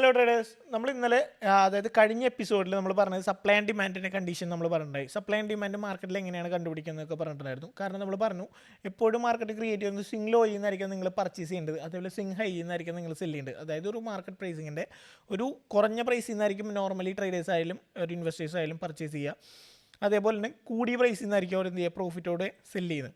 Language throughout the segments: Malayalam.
ഹലോ ട്രേഡേഴ്സ്, നമ്മൾ ഇന്നലെ അതായത് കഴിഞ്ഞ എപ്പിസോഡിൽ നമ്മൾ പറഞ്ഞത് സപ്ലൈ ആൻഡ് ഡിമാൻഡിൻ്റെ കണ്ടീഷൻ നമ്മൾ പറഞ്ഞിട്ടുണ്ടായി. സപ്ലൈ ആൻഡ് ഡിമാൻഡ് മാർക്കറ്റിൽ എങ്ങനെയാണ് കണ്ടുപിടിക്കുന്നതൊക്കെ പറഞ്ഞിട്ടുണ്ടായിരുന്നു. കാരണം നമ്മൾ പറഞ്ഞു എപ്പോഴും മാർക്കറ്റ് ക്രിയേറ്റ് ചെയ്യുന്നത് സ്വിംഗ് ലോ ചെയ്യുന്നതായിരിക്കും നിങ്ങൾ പർച്ചേസ് ചെയ്യേണ്ടത്, അതേപോലെ സ്വിംഗ് ഹൈ ചെയ്യുന്നതായിരിക്കും നിങ്ങൾ സെല് ചെയ്യേണ്ടത്. അതായത് ഒരു മാർക്കറ്റ് പ്രൈസിങ്ങിൻ്റെ ഒരു കുറഞ്ഞ പ്രൈസിൽ നിന്നായിരിക്കും നോർമലി ട്രേഡേഴ്സ് ആയാലും ഒരു ഇൻവെസ്റ്റേഴ്സ് ആയാലും പർച്ചേസ് ചെയ്യുക. അതേപോലെ തന്നെ കൂടിയ പ്രൈസിൽ നിന്നായിരിക്കും അവർ എന്ത് ചെയ്യുക, പ്രോഫിറ്റോടെ സെല് ചെയ്യുന്നത്.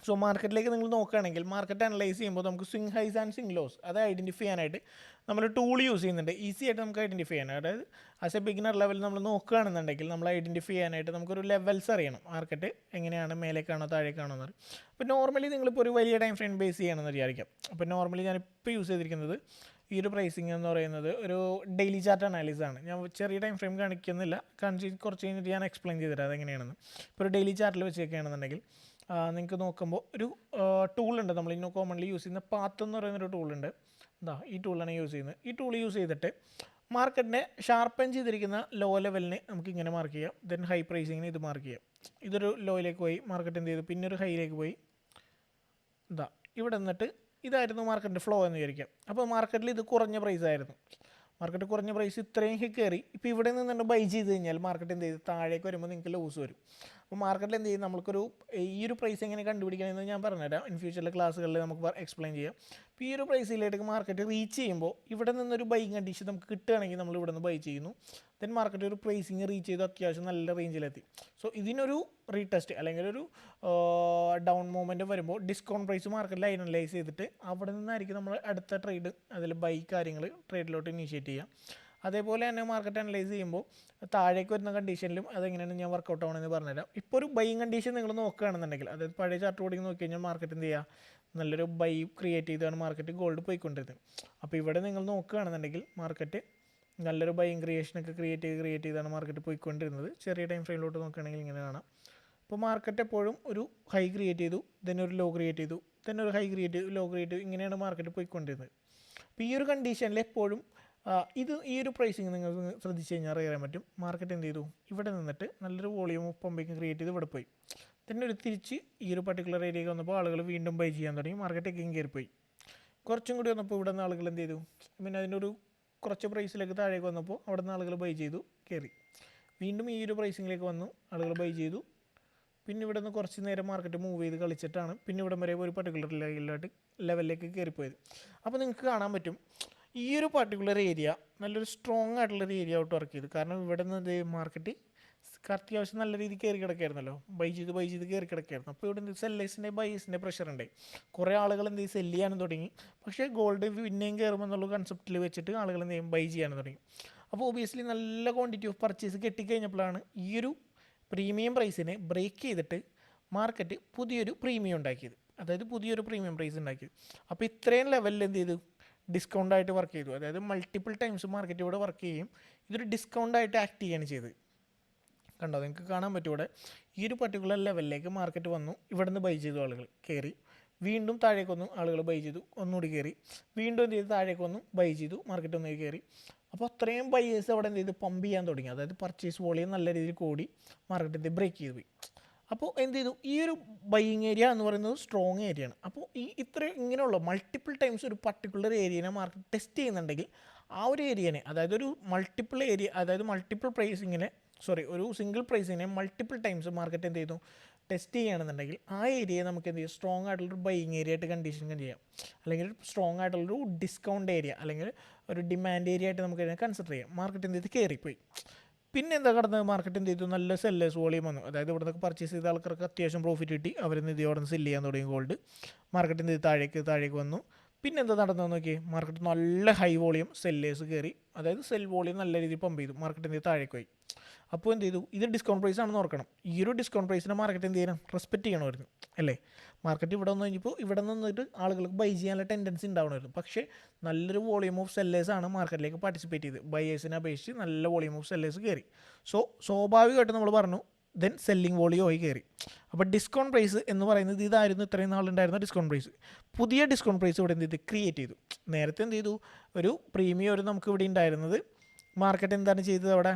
സോ മാർക്കറ്റിലേക്ക് നിങ്ങൾ നോക്കുകയാണെങ്കിൽ മാർക്കറ്റ് അനലൈസ് ചെയ്യുമ്പോൾ നമുക്ക് swing highs and swing lows അത് ഐഡൻറ്റിഫൈ ചെയ്യാനായിട്ട് നമ്മൾ ടൂൾ യൂസ് ചെയ്യുന്നുണ്ട്. ഈസി ആയിട്ട് നമുക്ക് ഐഡൻറ്റിഫൈ ചെയ്യാൻ, അതായത് ആസ് എ ബിഗിനർ ലെവൽ നമ്മൾ നോക്കുകയാണെന്നുണ്ടെങ്കിൽ നമ്മൾ ഐഡൻറ്റിഫൈ ചെയ്യാനായിട്ട് നമുക്കൊരു ലെവൽസ് അറിയണം. മാർക്കറ്റ് എങ്ങനെയാണ്, മേലേക്കാണോ താഴേക്കാണോ എന്ന് പറയും. അപ്പോൾ നോർമലി നിങ്ങളിപ്പോൾ ഒരു വലിയ ടൈം ഫ്രെയിം ബേസ് ചെയ്യണമെന്ന് വിചാരിക്കാം. അപ്പോൾ നോർമലി ഞാനിപ്പോൾ യൂസ് ചെയ്തിരിക്കുന്നത് ഈ ഒരു പ്രൈസിങ് എന്ന് പറയുന്നത് ഒരു ഡെയിലി ചാർട്ട് അനാലിസിസ് ആണ്. ഞാൻ ചെറിയ ടൈം ഫ്രെയിം കാണിക്കുന്നില്ല, കുറച്ച് കഴിഞ്ഞിട്ട് ഞാൻ എക്സ്പ്ലെയിൻ ചെയ്തുതരാം അതെങ്ങനെയാണെന്ന്. ഇപ്പോൾ ഒരു ഡെയിലി ചാർട്ടിൽ വെച്ചേക്കുകയാണെന്നുണ്ടെങ്കിൽ നിങ്ങൾക്ക് നോക്കുമ്പോൾ ഒരു ടൂളുണ്ട്, നമ്മൾ ഇന്ന് കോമൺലി യൂസ് ചെയ്യുന്ന പാത്ത് എന്ന് പറയുന്നൊരു ടൂളുണ്ട്. ഈ ടൂളാണ് യൂസ് ചെയ്യുന്നത്. ഈ ടൂൾ യൂസ് ചെയ്തിട്ട് മാർക്കറ്റിനെ ഷാർപ്പൻ ചെയ്തിരിക്കുന്ന ലോ ലെവലിനെ നമുക്ക് ഇങ്ങനെ മാർക്ക് ചെയ്യാം. ദെൻ ഹൈ പ്രൈസിങ്ങിന് ഇത് മാർക്ക് ചെയ്യാം. ഇതൊരു ലോയിലേക്ക് പോയി മാർക്കറ്റ് എന്ത് ചെയ്തു, പിന്നെ ഒരു ഹൈയിലേക്ക് പോയി. ഇവിടെ നിന്നിട്ട് ഇതായിരുന്നു മാർക്കറ്റിൻ്റെ ഫ്ലോ എന്ന് വിചാരിക്കാം. അപ്പോൾ മാർക്കറ്റിൽ ഇത് കുറഞ്ഞ പ്രൈസായിരുന്നു. മാർക്കറ്റ് കുറഞ്ഞ പ്രൈസ് ഇത്രയും കയറി ഇപ്പോൾ ഇവിടെ നിന്ന് ബൈ ചെയ്ത് കഴിഞ്ഞാൽ മാർക്കറ്റ് എന്ത് ചെയ്ത് താഴേക്ക് വരുമ്പോൾ നിങ്ങൾക്ക് ലോസ് വരും. അപ്പോൾ മാർക്കറ്റിൽ എന്ത് ചെയ്യും, നമുക്കൊരു ഈ ഒരു പ്രൈസ് എങ്ങനെ കണ്ടുപിടിക്കണമെന്ന് ഞാൻ പറഞ്ഞുതരാം. ഇൻ ഫ്യൂച്ചറിലെ ക്ലാസ്സുകളിൽ നമുക്ക് എക്സ്പ്ലെയിൻ ചെയ്യാം. അപ്പോൾ ഈ ഒരു പ്രൈസിലേക്ക് മാർക്കറ്റ് റീച്ച് ചെയ്യുമ്പോൾ ഇവിടെ നിന്നൊരു ബൈങ് കണ്ടീഷൻ നമുക്ക് കിട്ടുകയാണെങ്കിൽ നമ്മൾ ഇവിടെ നിന്ന് ബൈ ചെയ്യുന്നു. ദെൻ മാർക്കറ്റ് ഒരു പ്രൈസിങ് റീച്ച് ചെയ്ത് അത്യാവശ്യം നല്ല റേഞ്ചിലെത്തി. സോ ഇതിനൊരു റീടെസ്റ്റ് അല്ലെങ്കിൽ ഒരു ഡൗൺ മൂവ്മെൻറ്റ് വരുമ്പോൾ ഡിസ്കൗണ്ട് പ്രൈസ് മാർക്കറ്റിൽ അനലൈസ് ചെയ്തിട്ട് അവിടെ നിന്നായിരിക്കും നമ്മൾ അടുത്ത ട്രേഡ് അതിൽ ബൈ കാര്യങ്ങൾ ട്രേഡിലോട്ട് ഇനീഷ്യേറ്റ് ചെയ്യാം. അതേപോലെ തന്നെ മാർക്കറ്റ് അനലൈസ് ചെയ്യുമ്പോൾ താഴേക്ക് വരുന്ന കണ്ടീഷനിലും അതെങ്ങനെയാണ് ഞാൻ വർക്കൗട്ട് ആവണമെന്ന് പറഞ്ഞുതരാം. ഇപ്പോൾ ഒരു ബൈങ് കണ്ടീഷൻ നിങ്ങൾ നോക്കുകയാണെന്നുണ്ടെങ്കിൽ, അതായത് പഴയ ചാർട്ട് കൂടി നോക്കി കഴിഞ്ഞാൽ മാർക്കറ്റ് എന്ത് ചെയ്യുക, നല്ലൊരു ബൈ ക്രിയേറ്റ് ചെയ്താണ് മാർക്കറ്റ് ഗോൾഡ് പോയിക്കൊണ്ടിരുന്നത്. അപ്പോൾ ഇവിടെ നിങ്ങൾ നോക്കുകയാണെന്നുണ്ടെങ്കിൽ മാർക്കറ്റ് നല്ലൊരു ബൈങ് ക്രിയേഷനൊക്കെ ക്രിയേറ്റ് ചെയ്താണ് മാർക്കറ്റ് പോയിക്കൊണ്ടിരുന്നത്. ചെറിയ ടൈം ഫ്രെയിമിലോട്ട് നോക്കുകയാണെങ്കിൽ ഇങ്ങനെ കാണാം. അപ്പോൾ മാർക്കറ്റ് എപ്പോഴും ഒരു ഹൈ ക്രിയേറ്റ് ചെയ്തു, ദെൻ ഒരു ലോ ക്രിയേറ്റ് ചെയ്തു, ദെൻ ഒരു ഹൈ ക്രിയേറ്റ് ചെയ്തു, ലോ ക്രിയേറ്റ് ചെയ്തു, ഇങ്ങനെയാണ് മാർക്കറ്റ് പോയിക്കൊണ്ടിരുന്നത്. അപ്പോൾ ഈ ഒരു കണ്ടീഷനിൽ എപ്പോഴും ഈ ഒരു പ്രൈസിങ് നിങ്ങൾ ശ്രദ്ധിച്ച് കഴിഞ്ഞാൽ അറിയാൻ പറ്റും. മാർക്കറ്റ് എന്ത് ചെയ്തു, ഇവിടെ നിന്നിട്ട് നല്ലൊരു വോളിയം ഓഫ് പമ്പിങ് ക്രിയേറ്റ് ചെയ്ത് ഇവിടെ പോയി. പിന്നെ ഒരു തിരിച്ച് ഈ ഒരു പർട്ടിക്കുലർ ഏരിയയ്ക്ക് വന്നപ്പോൾ ആളുകൾ വീണ്ടും ബൈ ചെയ്യാൻ തുടങ്ങി. മാർക്കറ്റ് എങ്കിലും കയറിപ്പോയി. കുറച്ചും കൂടി വന്നപ്പോൾ ഇവിടെ നിന്ന് ആളുകൾ എന്ത് ചെയ്തു, പിന്നെ അതിൻ്റെ ഒരു കുറച്ച് പ്രൈസിലേക്ക് താഴേക്ക് വന്നപ്പോൾ അവിടെ നിന്ന് ആളുകൾ ബൈ ചെയ്തു, കയറി. വീണ്ടും ഈ ഒരു പ്രൈസിങ്ങിലേക്ക് വന്നു, ആളുകൾ ബൈ ചെയ്തു. പിന്നെ ഇവിടെ നിന്ന് കുറച്ച് നേരം മാർക്കറ്റ് മൂവ് ചെയ്ത് കളിച്ചിട്ടാണ് പിന്നെ ഇവിടെ വരെ ഒരു പർട്ടിക്കുലർ ലെവലിലേക്ക് കയറിപ്പോയത്. അപ്പോൾ നിങ്ങൾക്ക് കാണാൻ പറ്റും ഈ ഒരു പർട്ടിക്കുലർ ഏരിയ നല്ലൊരു സ്ട്രോങ് ആയിട്ടുള്ളൊരു ഏരിയ ആയിട്ട് വർക്ക് ചെയ്തു. കാരണം ഇവിടെ നിന്ന് മാർക്കറ്റ് അത്യാവശ്യം നല്ല രീതിയിൽ കയറി കിടക്കായിരുന്നല്ലോ, ബൈ ചെയ്ത് കയറി കിടക്കായിരുന്നു. അപ്പോൾ ഇവിടെ സെല്ലേഴ്സിൻ്റെ ബൈസിൻ്റെ പ്രഷർ ഉണ്ടായി. കുറേ ആളുകൾ എന്ത് ചെയ്യും, സെല്ല് ചെയ്യാനും തുടങ്ങി. പക്ഷേ ഗോൾഡ് പിന്നെയും കയറുമെന്നുള്ള കൺസെപ്റ്റിൽ വെച്ചിട്ട് ആളുകൾ എന്ത് ചെയ്യും, ബൈ ചെയ്യാനും തുടങ്ങി. അപ്പോൾ ഒബിയസ്ലി നല്ല ക്വാണ്ടിറ്റി ഓഫ് പർച്ചേസ് കെട്ടിക്കഴിഞ്ഞപ്പോഴാണ് ഈ ഒരു പ്രീമിയം പ്രൈസിനെ ബ്രേക്ക് ചെയ്തിട്ട് മാർക്കറ്റ് പുതിയൊരു പ്രീമിയം ഉണ്ടാക്കിയത്, അതായത് പുതിയൊരു പ്രീമിയം പ്രൈസ് ഉണ്ടാക്കിയത്. അപ്പോൾ ഇത്രയും ലെവലിൽ എന്ത് ചെയ്തു, ഡിസ്കൗണ്ടായിട്ട് വർക്ക് ചെയ്തു. അതായത് മൾട്ടിപ്പിൾ ടൈംസ് മാർക്കറ്റ് ഇവിടെ വർക്ക് ചെയ്യും, ഇതൊരു ഡിസ്കൗണ്ടായിട്ട് ആക്ട് ചെയ്യുകയാണ് ചെയ്തത്. കണ്ടോ, നിങ്ങൾക്ക് കാണാൻ പറ്റും ഇവിടെ ഈ ഒരു പർട്ടിക്കുലർ ലെവലിലേക്ക് മാർക്കറ്റ് വന്നു, ഇവിടെ നിന്ന് ബൈ ചെയ്തു, ആളുകൾ കയറി. വീണ്ടും താഴേക്ക് വന്നു, ആളുകൾ ബൈ ചെയ്തു, ഒന്നുകൂടി കയറി. വീണ്ടും എന്ത് ചെയ്തു, താഴേക്ക് വന്നു, ബൈ ചെയ്തു, മാർക്കറ്റ് ഒന്നുകൂടി കയറി. അപ്പോൾ അത്രയും ബൈയേഴ്സ് അവിടെ എന്ത് ചെയ്തു, പമ്പ് ചെയ്യാൻ തുടങ്ങി. അതായത് പർച്ചേസ് വോളിയം നല്ല രീതിയിൽ കൂടി മാർക്കറ്റ് ബ്രേക്ക് ചെയ്ത് പോയി. അപ്പോൾ എന്ത് ചെയ്തു, ഈ ഒരു ബൈയിങ് ഏരിയ എന്ന് പറയുന്നത് സ്ട്രോങ് ഏരിയയാണ്. അപ്പോൾ ഇങ്ങനെയുള്ള മൾട്ടിപ്പിൾ ടൈംസ് ഒരു പർട്ടിക്കുലർ ഏരിയനെ മാർക്കറ്റ് ടെസ്റ്റ് ചെയ്യുന്നുണ്ടെങ്കിൽ ആ ഒരു ഏരിയനെ, അതായത് ഒരു മൾട്ടിപ്പിൾ പ്രൈസിങ്ങിനെ ഒരു സിംഗിൾ പ്രൈസിനെ മൾട്ടിപ്പിൾ ടൈംസ് മാർക്കറ്റ് എന്ത് ചെയ്തു, ടെസ്റ്റ് ചെയ്യുകയാണെന്നുണ്ടെങ്കിൽ ആ ഏരിയയെ നമുക്ക് എന്ത് ചെയ്യും, സ്ട്രോങ് ആയിട്ടുള്ളൊരു ബൈയിങ് ഏരിയ ആയിട്ട് കണ്ടീഷൻ ചെയ്യാം. അല്ലെങ്കിൽ സ്ട്രോങ് ആയിട്ടുള്ളൊരു ഡിസ്കൗണ്ട് ഏരിയ അല്ലെങ്കിൽ ഒരു ഡിമാൻഡ് ഏരിയ ആയിട്ട് നമുക്ക് കൺസിഡർ ചെയ്യാം. മാർക്കറ്റ് എന്ത് ചെയ്ത് കയറിപ്പോയി. പിന്നെ എന്താ കടന്നത്, മാർക്കറ്റ് എന്ത് ചെയ്തു, നല്ല സെല്ലേഴ്സ് വോളിയം വന്നു. അതായത് ഇവിടെ നിന്ന് പർച്ചേസ് ചെയ്ത ആൾക്കാർക്ക് അത്യാവശ്യം പ്രോഫിറ്റ് കിട്ടി, അവരെന്ത് ചെയ്തു, അവിടെ നിന്ന് സെല്ല് ചെയ്യാൻ തുടങ്ങി ഗോൾഡ്. മാർക്കറ്റ് എന്ത് ചെയ്ത് താഴേക്ക് വന്നു. പിന്നെ എന്താ നടന്നതെന്ന് നോക്കിയേ, മാർക്കറ്റ് നല്ല ഹൈ വോളിയം സെല്ലേഴ്സ് കയറി, അതായത് സെൽ വോളിയം നല്ല രീതിയിൽ പമ്പ് ചെയ്തു, മാർക്കറ്റ് എന്ത് ചെയ്ത് താഴേക്ക് പോയി. അപ്പോൾ എന്ത് ചെയ്തു, ഇത് ഡിസ്കൗണ്ട് പ്രൈസ് ആണെന്ന് ഓർക്കണം. ഈ ഒരു ഡിസ്കൗണ്ട് പ്രൈസിനെ മാർക്കറ്റ് എന്ത് ചെയ്യണം, റെസ്പെക്റ്റ് ചെയ്യണമായിരുന്നു അല്ലേ. മാർക്കറ്റ് ഇവിടെ വന്നു കഴിഞ്ഞപ്പോൾ ഇവിടെ നിന്നിട്ട് ആളുകൾക്ക് ബൈ ചെയ്യാനുള്ള ടെൻഡൻസി ഉണ്ടാവണമായിരുന്നു. പക്ഷേ നല്ലൊരു വോളിയം ഓഫ് സെല്ലേഴ്സാണ് മാർക്കറ്റിലേക്ക് പാർട്ടിസിപ്പേറ്റ് ചെയ്ത്, ബയേഴ്സിനെ അപേക്ഷിച്ച് നല്ല വോളിയം ഓഫ് സെല്ലേഴ്സ് കയറി. സോ സ്വാഭാവികമായിട്ട് നമ്മൾ പറഞ്ഞു ദെൻ സെല്ലിംഗ് വോളിയമായി കയറി. അപ്പോൾ ഡിസ്കൗണ്ട് പ്രൈസ് എന്ന് പറയുന്നത് ഇതായിരുന്നു ഇത്രയും നാളുണ്ടായിരുന്ന ഡിസ്കൗണ്ട് പ്രൈസ്. പുതിയ ഡിസ്കൗണ്ട് പ്രൈസ് ഇവിടെ എന്ത് ചെയ്ത് ക്രിയേറ്റ് ചെയ്തു. നേരത്തെ എന്ത് ചെയ്തു, ഒരു പ്രീമിയം നമുക്ക് ഇവിടെ ഉണ്ടായിരുന്നത് മാർക്കറ്റ് എന്താണ് ചെയ്തത്, അവിടെ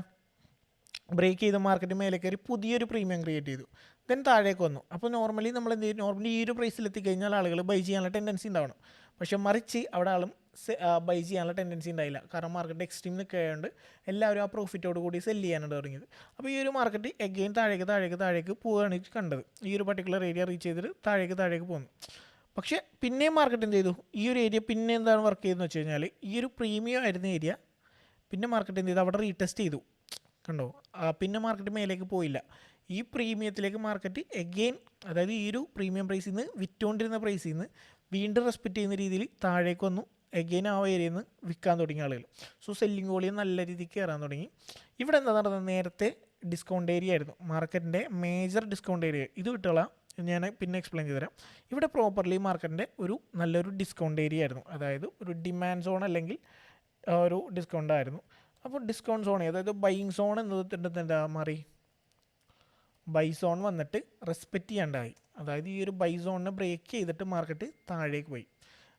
ബ്രേക്ക് ചെയ്ത് മാർക്കറ്റ് മേലെ കയറി പുതിയൊരു പ്രീമിയം ക്രിയേറ്റ് ചെയ്തു. ദെൻ താഴേക്ക് വന്നു. അപ്പോൾ നോർമലി നമ്മൾ എന്ത് ചെയ്യും, നോർമലി ഈ ഒരു പ്രൈസിൽ എത്തിക്കഴിഞ്ഞാൽ ആളുകൾ ബൈ ചെയ്യാനുള്ള ടെൻഡൻസി ഉണ്ടാവണം. പക്ഷേ മറിച്ച് അവിടെ ആളും ബൈ ചെയ്യാനുള്ള ടെൻഡൻസി ഉണ്ടായില്ല. കാരണം മാർക്കറ്റ് എക്സ്ട്രീം നിൽക്കുകയായതുകൊണ്ട് എല്ലാവരും ആ പ്രോഫിറ്റോട് കൂടി സെല്ല് ചെയ്യാനാണ് തുടങ്ങിയത്. അപ്പോൾ ഈ ഒരു മാർക്കറ്റ് എഗെയിൻ താഴേക്ക് പോവുകയാണ് കണ്ടത്. ഈ ഒരു പർട്ടിക്കുലർ ഏരിയ റീച്ച് ചെയ്തിട്ട് താഴേക്ക് പോകുന്നു. പക്ഷേ പിന്നെയും മാർക്കറ്റ് എന്ത് ചെയ്തു, ഈ ഒരു ഏരിയ പിന്നെ എന്താണ് വർക്ക് ചെയ്തതെന്ന് വെച്ച് കഴിഞ്ഞാൽ, ഈ ഒരു പ്രീമിയം ആയിരുന്ന ഏരിയ പിന്നെ മാർക്കറ്റ് എന്ത് ചെയ്തു, അവിടെ റീടെസ്റ്റ് ചെയ്തു. കണ്ടോ, പിന്നെ മാർക്കറ്റ് മേലേക്ക് പോയില്ല. ഈ പ്രീമിയത്തിലേക്ക് മാർക്കറ്റ് എഗെയിൻ, അതായത് ഈ ഒരു പ്രീമിയം പ്രൈസിൽ നിന്ന് വിറ്റുകൊണ്ടിരുന്ന പ്രൈസിൽ നിന്ന് വീണ്ടും റെസ്പെക്റ്റ് ചെയ്യുന്ന രീതിയിൽ താഴേക്ക് വന്നു. എഗെയിൻ ആ ഏരിയയിൽ നിന്ന് വിൽക്കാൻ തുടങ്ങിയ ആളുകൾ. സോ സെല്ലിംഗ് വോളിയം നല്ല രീതിക്ക് കയറാൻ തുടങ്ങി. ഇവിടെ എന്താ നടന്നത്, നേരത്തെ ഡിസ്കൗണ്ട് ഏരിയ ആയിരുന്നു, മാർക്കറ്റിൻ്റെ മേജർ ഡിസ്കൗണ്ട് ഏരിയ. ഇത് വിട്ടുകളാം, ഞാൻ പിന്നെ എക്സ്പ്ലെയിൻ ചെയ്തുതരാം. ഇവിടെ പ്രോപ്പർലി മാർക്കറ്റിൻ്റെ ഒരു നല്ലൊരു ഡിസ്കൗണ്ട് ഏരിയ ആയിരുന്നു, അതായത് ഒരു ഡിമാൻഡ് സോൺ അല്ലെങ്കിൽ ഒരു ഡിസ്കൗണ്ട് ആയിരുന്നു. അപ്പോൾ ഡിസ്കൗണ്ട് സോൺ, അതായത് ബൈയിങ് സോൺ എന്നത് എന്താ മാറി, ബൈ സോൺ വന്നിട്ട് റെസ്പെക്റ്റ് ചെയ്യാണ്ടായി. അതായത് ഈ ഒരു ബൈ സോണിനെ ബ്രേക്ക് ചെയ്തിട്ട് മാർക്കറ്റ് താഴേക്ക് പോയി.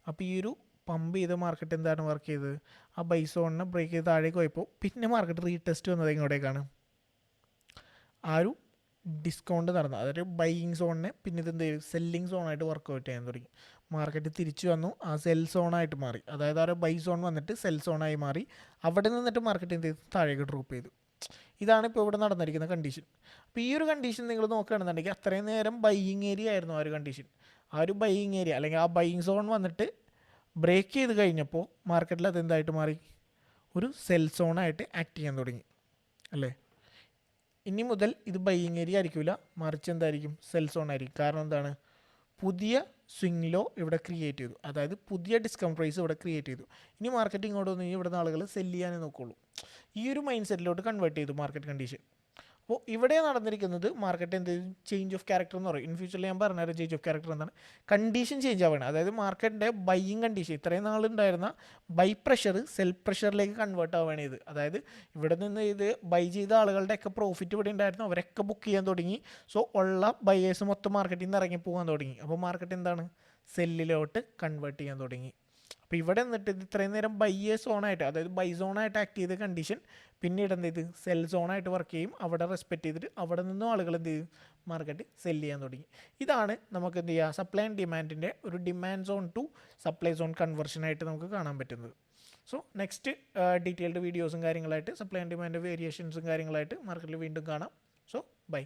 അപ്പോൾ ഈ ഒരു പമ്പ് ചെയ്ത മാർക്കറ്റ് എന്താണ് വർക്ക് ചെയ്തത്, ആ ബൈ സോണിനെ ബ്രേക്ക് ചെയ്ത് താഴേക്ക് പോയപ്പോൾ പിന്നെ മാർക്കറ്റ് റീടെസ്റ്റ് വന്നത് ഇങ്ങോട്ടേക്കാണ്. ആ ഒരു ഡിസ്കൗണ്ട് നടന്നു, അതായത് ബൈയിങ് സോണിനെ പിന്നെ ഇതെന്ത് ചെയ്തു, സെല്ലിങ് സോണായിട്ട് വർക്കൗട്ട് ചെയ്യാൻ തുടങ്ങി. മാർക്കറ്റ് തിരിച്ചു വന്നു, ആ സെൽ സോണായിട്ട് മാറി. അതായത് ആ ഒരു ബൈ സോൺ വന്നിട്ട് സെൽ സോണായി മാറി. അവിടെ നിന്നിട്ട് മാർക്കറ്റ് എന്ത് ചെയ്തു, താഴേക്ക് ഡ്രോപ്പ് ചെയ്തു. ഇതാണ് ഇപ്പോൾ ഇവിടെ നടന്നിരിക്കുന്ന കണ്ടീഷൻ. അപ്പോൾ ഈ ഒരു കണ്ടീഷൻ നിങ്ങൾ നോക്കുകയാണെന്നുണ്ടെങ്കിൽ അത്രയും നേരം ബൈയിങ് ഏരിയ ആയിരുന്നു ആ ഒരു കണ്ടീഷൻ. ആ ഒരു ബൈയിങ് ഏരിയ അല്ലെങ്കിൽ ആ ബൈയിങ് സോൺ വന്നിട്ട് ബ്രേക്ക് ചെയ്ത് കഴിഞ്ഞപ്പോൾ മാർക്കറ്റിൽ അതെന്തായിട്ട് മാറി, ഒരു സെൽ സോണായിട്ട് ആക്ട് ചെയ്യാൻ തുടങ്ങി അല്ലേ. ഇനി മുതൽ ഇത് ബൈയിങ് ഏരിയ ആയിരിക്കില്ല, മറിച്ച് എന്തായിരിക്കും, സെൽ സോൺ ആയിരിക്കും. കാരണം എന്താണ്, പുതിയ സ്വിംഗ് ലോ ഇവിടെ ക്രിയേറ്റ് ചെയ്തു, അതായത് പുതിയ ഡിസ്കൗണ്ട് പ്രൈസ് ഇവിടെ ക്രിയേറ്റ് ചെയ്തു. ഇനി മാർക്കറ്റ് ഇങ്ങോട്ട് വന്നു കഴിഞ്ഞാൽ ഇവിടുന്ന് ആളുകൾ സെല്ല് ചെയ്യാനേ നോക്കുള്ളൂ. ഈ ഒരു മൈൻഡ് സെറ്റിലോട്ട് കൺവേർട്ട് ചെയ്തു മാർക്കറ്റ് കണ്ടീഷൻ. അപ്പോൾ ഇവിടെ നടന്നിരിക്കുന്നത് മാർക്കറ്റ് എന്ത് ചേഞ്ച് ഓഫ് ക്യാരക്ടർ എന്ന് പറയും. ഇൻ ഫ്യൂച്ചറിൽ ഞാൻ പറഞ്ഞുതരാം ചേഞ്ച് ഓഫ് ക്യാരക്ടർ എന്താണ്. കണ്ടീഷൻ ചേഞ്ച് ആവുകയാണ്, അതായത് മാർക്കറ്റിൻ്റെ ബൈയിങ് കണ്ടീഷൻ, ഇത്രയും നാളുണ്ടായിരുന്ന ബൈ പ്രഷർ സെൽ പ്രഷറിലേക്ക് കൺവേർട്ട് ആവുകയാണ് ഇത്. അതായത് ഇവിടെ നിന്ന് ഇത് ബൈ ചെയ്ത ആളുകളുടെയൊക്കെ പ്രോഫിറ്റ് ഇവിടെ ഉണ്ടായിരുന്നു, അവരൊക്കെ ബുക്ക് ചെയ്യാൻ തുടങ്ങി. സോ ഉള്ള ബയേഴ്സ് മൊത്തം മാർക്കറ്റിൽ നിന്ന് ഇറങ്ങി പോകാൻ തുടങ്ങി. അപ്പോൾ മാർക്കറ്റ് എന്താണ്, സെല്ലിലോട്ട് കൺവേർട്ട് ചെയ്യാൻ തുടങ്ങി. അപ്പോൾ ഇവിടെ നിന്നിട്ട് ഇത് ഇത്രയും നേരം ബൈയെ സോണായിട്ട്, അതായത് ബൈ സോണായിട്ട് ആക്ട് ചെയ്ത കണ്ടീഷൻ പിന്നീട് എന്ത് ചെയ്ത് സെൽ സോണായിട്ട് വർക്ക് ചെയ്യും. അവിടെ റെസ്പെക്റ്റ് ചെയ്തിട്ട് അവിടെ നിന്നും ആളുകൾ എന്ത് ചെയ്യും, മാർക്കറ്റ് സെല്ല് ചെയ്യാൻ തുടങ്ങി. ഇതാണ് നമുക്ക് എന്ത് ചെയ്യുക, സപ്ലൈ ആൻഡ് ഡിമാൻഡിൻ്റെ ഒരു demand zone to supply zone കൺവേർഷനായിട്ട് നമുക്ക് കാണാൻ പറ്റുന്നത്. സോ നെക്സ്റ്റ് ഡീറ്റെയിൽഡ് വീഡിയോസും കാര്യങ്ങളായിട്ട്, സപ്ലൈ ആൻഡ് ഡിമാൻഡ് വേരിയേഷൻസും കാര്യങ്ങളായിട്ട് മാർക്കറ്റിൽ വീണ്ടും കാണാം. So by.